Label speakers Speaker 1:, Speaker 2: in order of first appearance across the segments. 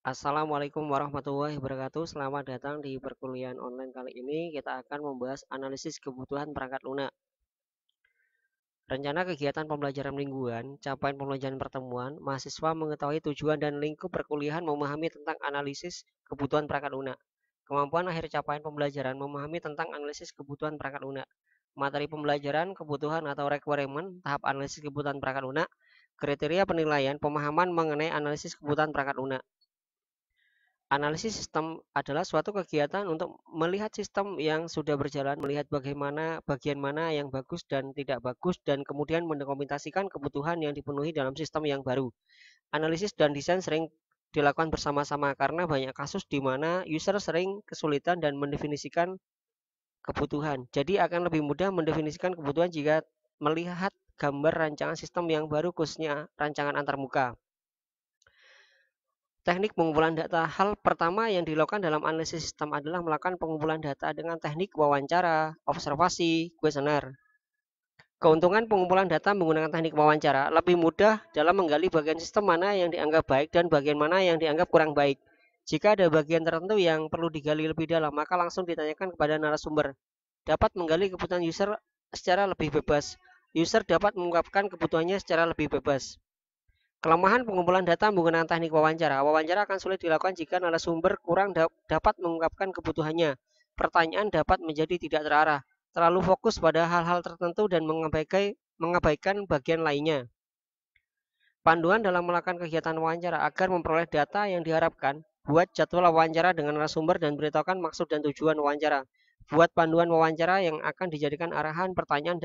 Speaker 1: Assalamualaikum warahmatullahi wabarakatuh. Selamat datang di perkuliahan online kali ini. Kita akan membahas analisis kebutuhan perangkat lunak. Rencana kegiatan pembelajaran mingguan, capaian pembelajaran pertemuan, mahasiswa mengetahui tujuan dan lingkup perkuliahan memahami tentang analisis kebutuhan perangkat lunak. Kemampuan akhir capaian pembelajaran memahami tentang analisis kebutuhan perangkat lunak. Materi pembelajaran, kebutuhan atau requirement, tahap analisis kebutuhan perangkat lunak, kriteria penilaian, pemahaman mengenai analisis kebutuhan perangkat lunak. Analisis sistem adalah suatu kegiatan untuk melihat sistem yang sudah berjalan, melihat bagaimana bagian mana yang bagus dan tidak bagus, dan kemudian mendokumentasikan kebutuhan yang dipenuhi dalam sistem yang baru. Analisis dan desain sering dilakukan bersama-sama karena banyak kasus di mana user sering kesulitan dan mendefinisikan kebutuhan. Jadi akan lebih mudah mendefinisikan kebutuhan jika melihat gambar rancangan sistem yang baru, khususnya rancangan antarmuka. Teknik pengumpulan data. Hal pertama yang dilakukan dalam analisis sistem adalah melakukan pengumpulan data dengan teknik wawancara, observasi, kuesioner. Keuntungan pengumpulan data menggunakan teknik wawancara lebih mudah dalam menggali bagian sistem mana yang dianggap baik dan bagian mana yang dianggap kurang baik. Jika ada bagian tertentu yang perlu digali lebih dalam, maka langsung ditanyakan kepada narasumber. Dapat menggali kebutuhan user secara lebih bebas. User dapat mengungkapkan kebutuhannya secara lebih bebas. Kelemahan pengumpulan data menggunakan teknik wawancara. Wawancara akan sulit dilakukan jika narasumber kurang dapat mengungkapkan kebutuhannya. Pertanyaan dapat menjadi tidak terarah, terlalu fokus pada hal-hal tertentu dan mengabaikan bagian lainnya. Panduan dalam melakukan kegiatan wawancara agar memperoleh data yang diharapkan. Buat jadwal wawancara dengan narasumber dan beritahukan maksud dan tujuan wawancara. Buat panduan wawancara yang akan dijadikan arahan pertanyaan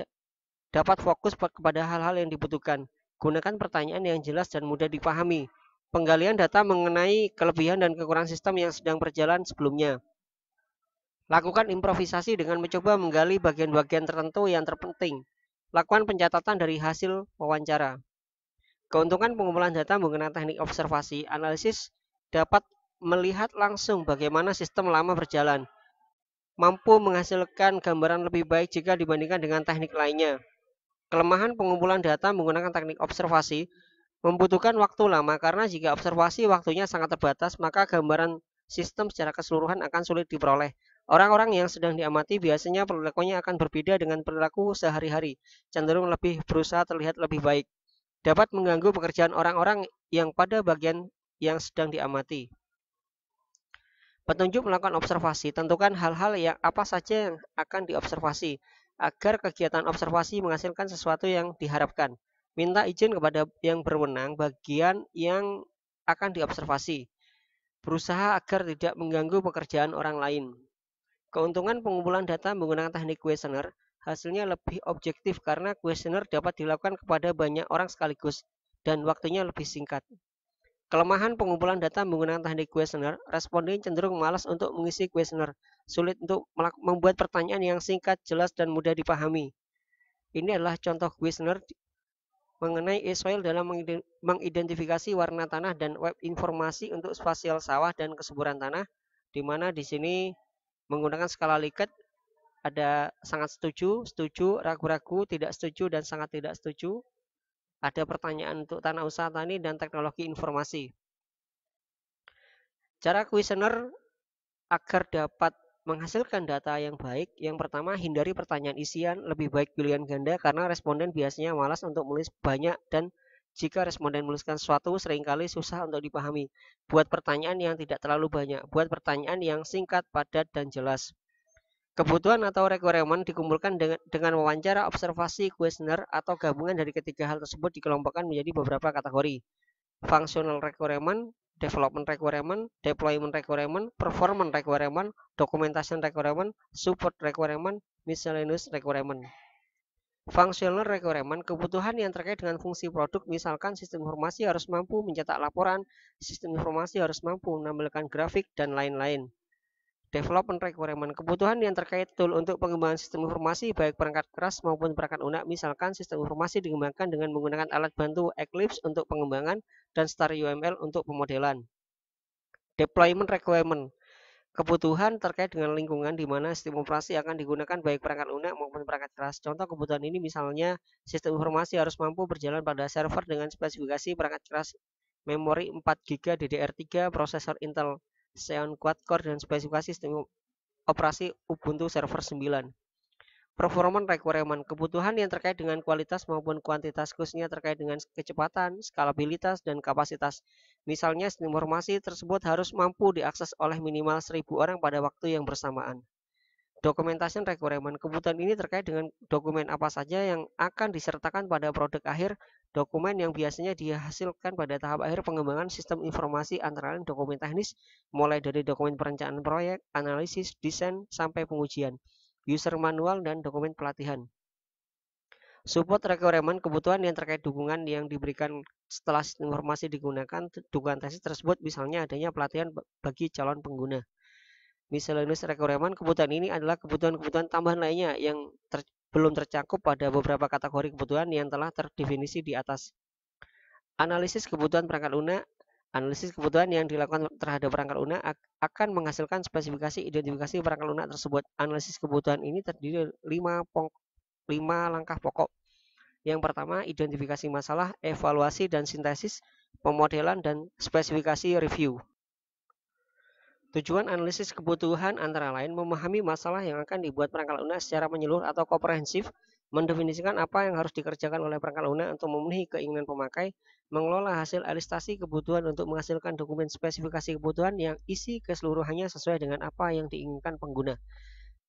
Speaker 1: dapat fokus kepada hal-hal yang dibutuhkan. Gunakan pertanyaan yang jelas dan mudah dipahami. Penggalian data mengenai kelebihan dan kekurangan sistem yang sedang berjalan sebelumnya. Lakukan improvisasi dengan mencoba menggali bagian-bagian tertentu yang terpenting. Lakukan pencatatan dari hasil wawancara. Keuntungan pengumpulan data menggunakan teknik observasi, analisis dapat melihat langsung bagaimana sistem lama berjalan. Mampu menghasilkan gambaran lebih baik jika dibandingkan dengan teknik lainnya. Kelemahan pengumpulan data menggunakan teknik observasi membutuhkan waktu lama karena jika observasi waktunya sangat terbatas, maka gambaran sistem secara keseluruhan akan sulit diperoleh. Orang-orang yang sedang diamati biasanya perilakunya akan berbeda dengan perilaku sehari-hari, cenderung lebih berusaha terlihat lebih baik. Dapat mengganggu pekerjaan orang-orang yang pada bagian yang sedang diamati. Petunjuk melakukan observasi, tentukan hal-hal yang apa saja yang akan diobservasi agar kegiatan observasi menghasilkan sesuatu yang diharapkan. Minta izin kepada yang berwenang bagian yang akan diobservasi. Berusaha agar tidak mengganggu pekerjaan orang lain. Keuntungan pengumpulan data menggunakan teknik kuesioner hasilnya lebih objektif karena kuesioner dapat dilakukan kepada banyak orang sekaligus dan waktunya lebih singkat. Kelemahan pengumpulan data menggunakan teknik kuesioner, responden cenderung malas untuk mengisi kuesioner, sulit untuk membuat pertanyaan yang singkat, jelas, dan mudah dipahami. Ini adalah contoh kuesioner mengenai e-soil dalam mengidentifikasi warna tanah dan web informasi untuk spasial sawah dan kesuburan tanah, di mana di sini menggunakan skala Likert ada sangat setuju, setuju, ragu-ragu, tidak setuju, dan sangat tidak setuju. Ada pertanyaan untuk tanah usaha tani dan teknologi informasi. Cara kuesioner agar dapat menghasilkan data yang baik, yang pertama hindari pertanyaan isian, lebih baik pilihan ganda karena responden biasanya malas untuk menulis banyak dan jika responden menuliskan sesuatu seringkali susah untuk dipahami. Buat pertanyaan yang tidak terlalu banyak, buat pertanyaan yang singkat, padat, dan jelas. Kebutuhan atau requirement dikumpulkan dengan wawancara, observasi, kuesioner, atau gabungan dari ketiga hal tersebut dikelompokkan menjadi beberapa kategori. Functional requirement, development requirement, deployment requirement, performance requirement, documentation requirement, support requirement, miscellaneous requirement. Functional requirement, kebutuhan yang terkait dengan fungsi produk, misalkan sistem informasi harus mampu mencetak laporan, sistem informasi harus mampu menampilkan grafik, dan lain-lain. Development requirement, kebutuhan yang terkait tool untuk pengembangan sistem informasi baik perangkat keras maupun perangkat lunak, misalkan sistem informasi dikembangkan dengan menggunakan alat bantu Eclipse untuk pengembangan dan Star UML untuk pemodelan. Deployment requirement, kebutuhan terkait dengan lingkungan di mana sistem operasi akan digunakan baik perangkat lunak maupun perangkat keras. Contoh kebutuhan ini misalnya sistem informasi harus mampu berjalan pada server dengan spesifikasi perangkat keras memori 4 GB DDR3, prosesor Intel Xeon Quad-core, dan spesifikasi sistem operasi Ubuntu Server 9. Performance requirement, kebutuhan yang terkait dengan kualitas maupun kuantitas, khususnya terkait dengan kecepatan, skalabilitas, dan kapasitas. Misalnya, informasi tersebut harus mampu diakses oleh minimal 1000 orang pada waktu yang bersamaan. Documentation requirement, kebutuhan ini terkait dengan dokumen apa saja yang akan disertakan pada produk akhir, dokumen yang biasanya dihasilkan pada tahap akhir pengembangan sistem informasi antara lain dokumen teknis, mulai dari dokumen perencanaan proyek, analisis, desain, sampai pengujian, user manual, dan dokumen pelatihan. Support requirement, kebutuhan yang terkait dukungan yang diberikan setelah sistem informasi digunakan, dukungan teknis tersebut misalnya adanya pelatihan bagi calon pengguna. Miscellaneous requirement, kebutuhan ini adalah kebutuhan-kebutuhan tambahan lainnya yang belum tercakup pada beberapa kategori kebutuhan yang telah terdefinisi di atas. Analisis kebutuhan perangkat lunak, analisis kebutuhan yang dilakukan terhadap perangkat lunak akan menghasilkan spesifikasi identifikasi perangkat lunak tersebut. Analisis kebutuhan ini terdiri dari 5 langkah pokok. Yang pertama, identifikasi masalah, evaluasi dan sintesis, pemodelan, dan spesifikasi review. Tujuan analisis kebutuhan antara lain memahami masalah yang akan dibuat perangkat lunak secara menyeluruh atau komprehensif, mendefinisikan apa yang harus dikerjakan oleh perangkat lunak untuk memenuhi keinginan pemakai, mengelola hasil elastasi kebutuhan untuk menghasilkan dokumen spesifikasi kebutuhan yang isi keseluruhannya sesuai dengan apa yang diinginkan pengguna,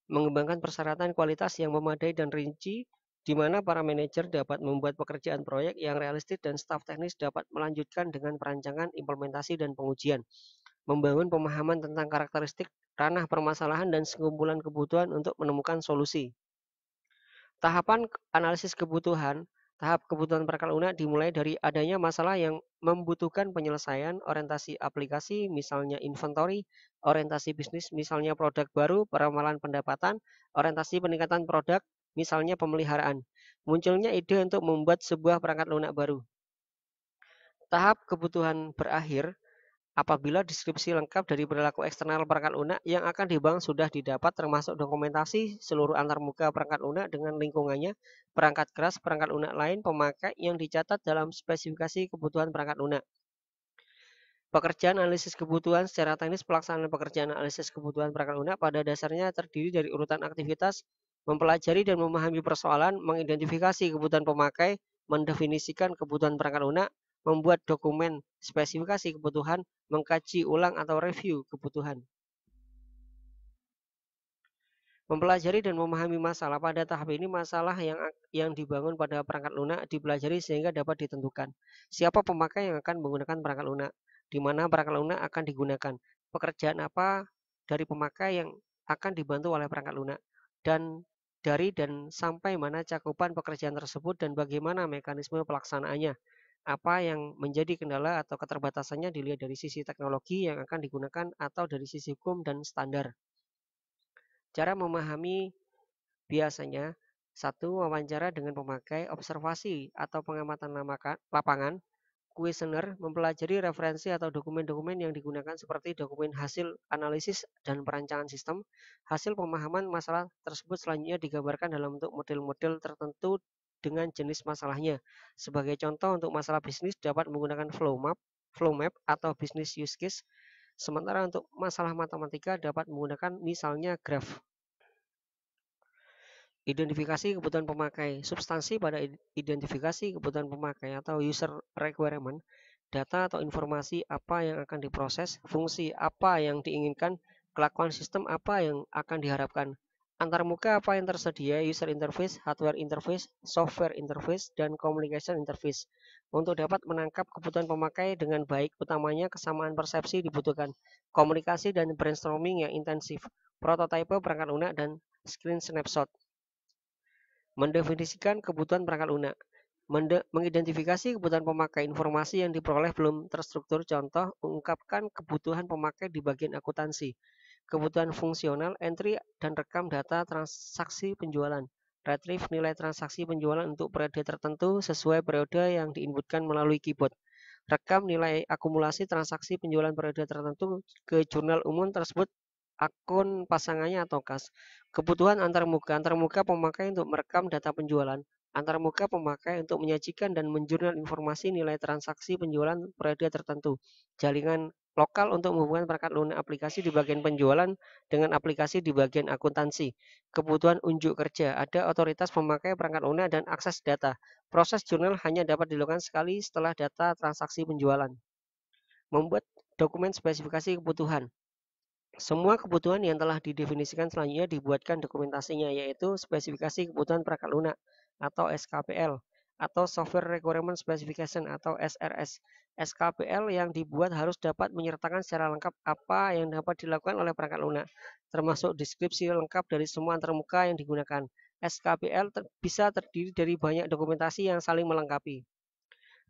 Speaker 1: mengembangkan persyaratan kualitas yang memadai dan rinci, di mana para manajer dapat membuat pekerjaan proyek yang realistis dan staf teknis dapat melanjutkan dengan perancangan, implementasi, dan pengujian. Membangun pemahaman tentang karakteristik, ranah permasalahan, dan sekumpulan kebutuhan untuk menemukan solusi. Tahapan analisis kebutuhan. Tahap kebutuhan perangkat lunak dimulai dari adanya masalah yang membutuhkan penyelesaian, orientasi aplikasi, misalnya inventory, orientasi bisnis, misalnya produk baru, peramalan pendapatan, orientasi peningkatan produk, misalnya pemeliharaan. Munculnya ide untuk membuat sebuah perangkat lunak baru. Tahap kebutuhan berakhir apabila deskripsi lengkap dari perilaku eksternal perangkat lunak yang akan dibangun sudah didapat, termasuk dokumentasi seluruh antarmuka perangkat lunak dengan lingkungannya, perangkat keras perangkat lunak lain pemakai yang dicatat dalam spesifikasi kebutuhan perangkat lunak. Pekerjaan analisis kebutuhan secara teknis, pelaksanaan pekerjaan analisis kebutuhan perangkat lunak pada dasarnya terdiri dari urutan aktivitas, mempelajari dan memahami persoalan, mengidentifikasi kebutuhan pemakai, mendefinisikan kebutuhan perangkat lunak, membuat dokumen spesifikasi kebutuhan, mengkaji ulang atau review kebutuhan. Mempelajari dan memahami masalah. Pada tahap ini masalah yang dibangun pada perangkat lunak dipelajari sehingga dapat ditentukan siapa pemakai yang akan menggunakan perangkat lunak, di mana perangkat lunak akan digunakan, pekerjaan apa dari pemakai yang akan dibantu oleh perangkat lunak, dan dari dan sampai mana cakupan pekerjaan tersebut dan bagaimana mekanisme pelaksanaannya. Apa yang menjadi kendala atau keterbatasannya dilihat dari sisi teknologi yang akan digunakan atau dari sisi hukum dan standar. Cara memahami biasanya 1. Wawancara dengan pemakai, observasi atau pengamatan lapangan, kuesioner, mempelajari referensi atau dokumen-dokumen yang digunakan seperti dokumen hasil analisis dan perancangan sistem. Hasil pemahaman masalah tersebut selanjutnya digambarkan dalam bentuk model-model tertentu dengan jenis masalahnya. Sebagai contoh, untuk masalah bisnis dapat menggunakan flow map atau business use case, sementara untuk masalah matematika dapat menggunakan misalnya graph. Identifikasi kebutuhan pemakai. Substansi pada identifikasi kebutuhan pemakai atau user requirement, data atau informasi apa yang akan diproses, fungsi apa yang diinginkan, kelakuan sistem apa yang akan diharapkan, antarmuka apa yang tersedia, user interface, hardware interface, software interface, dan communication interface. Untuk dapat menangkap kebutuhan pemakai dengan baik, utamanya kesamaan persepsi dibutuhkan, komunikasi dan brainstorming yang intensif, prototipe perangkat lunak, dan screen snapshot. Mendefinisikan kebutuhan perangkat lunak. Mengidentifikasi kebutuhan pemakai. Informasi yang diperoleh belum terstruktur. Contoh, mengungkapkan kebutuhan pemakai di bagian akuntansi. Kebutuhan fungsional, entry dan rekam data transaksi penjualan. Retrieve nilai transaksi penjualan untuk periode tertentu sesuai periode yang diinputkan melalui keyboard. Rekam nilai akumulasi transaksi penjualan periode tertentu ke jurnal umum tersebut, akun pasangannya atau kas. Kebutuhan antarmuka pemakai untuk merekam data penjualan, antarmuka pemakai untuk menyajikan dan menjurnal informasi nilai transaksi penjualan periode tertentu, jaringan lokal untuk menghubungkan perangkat lunak aplikasi di bagian penjualan dengan aplikasi di bagian akuntansi, kebutuhan unjuk kerja, ada otoritas pemakai perangkat lunak dan akses data. Proses jurnal hanya dapat dilakukan sekali setelah data transaksi penjualan. Membuat dokumen spesifikasi kebutuhan. Semua kebutuhan yang telah didefinisikan selanjutnya dibuatkan dokumentasinya, yaitu spesifikasi kebutuhan perangkat lunak atau SKPL atau Software Requirement Specification atau SRS. SKPL yang dibuat harus dapat menyertakan secara lengkap apa yang dapat dilakukan oleh perangkat lunak, termasuk deskripsi lengkap dari semua antarmuka yang digunakan. SKPL bisa terdiri dari banyak dokumentasi yang saling melengkapi.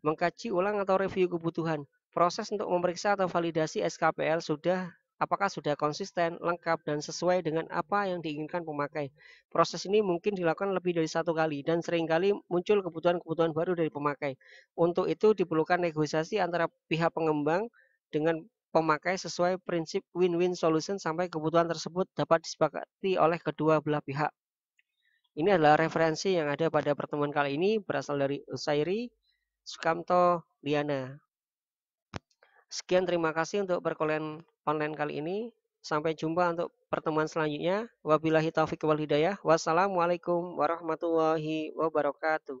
Speaker 1: Mengkaji ulang atau review kebutuhan. Proses untuk memeriksa atau validasi SKPL apakah sudah konsisten, lengkap, dan sesuai dengan apa yang diinginkan pemakai. Proses ini mungkin dilakukan lebih dari satu kali dan seringkali muncul kebutuhan-kebutuhan baru dari pemakai. Untuk itu diperlukan negosiasi antara pihak pengembang dengan pemakai sesuai prinsip win-win solution sampai kebutuhan tersebut dapat disepakati oleh kedua belah pihak. Ini adalah referensi yang ada pada pertemuan kali ini berasal dari Usairi, Sukamto, Liana. Sekian, terima kasih untuk perkuliahan online kali ini. Sampai jumpa untuk pertemuan selanjutnya. Wabillahi taufiq wal hidayah. Wassalamualaikum warahmatullahi wabarakatuh.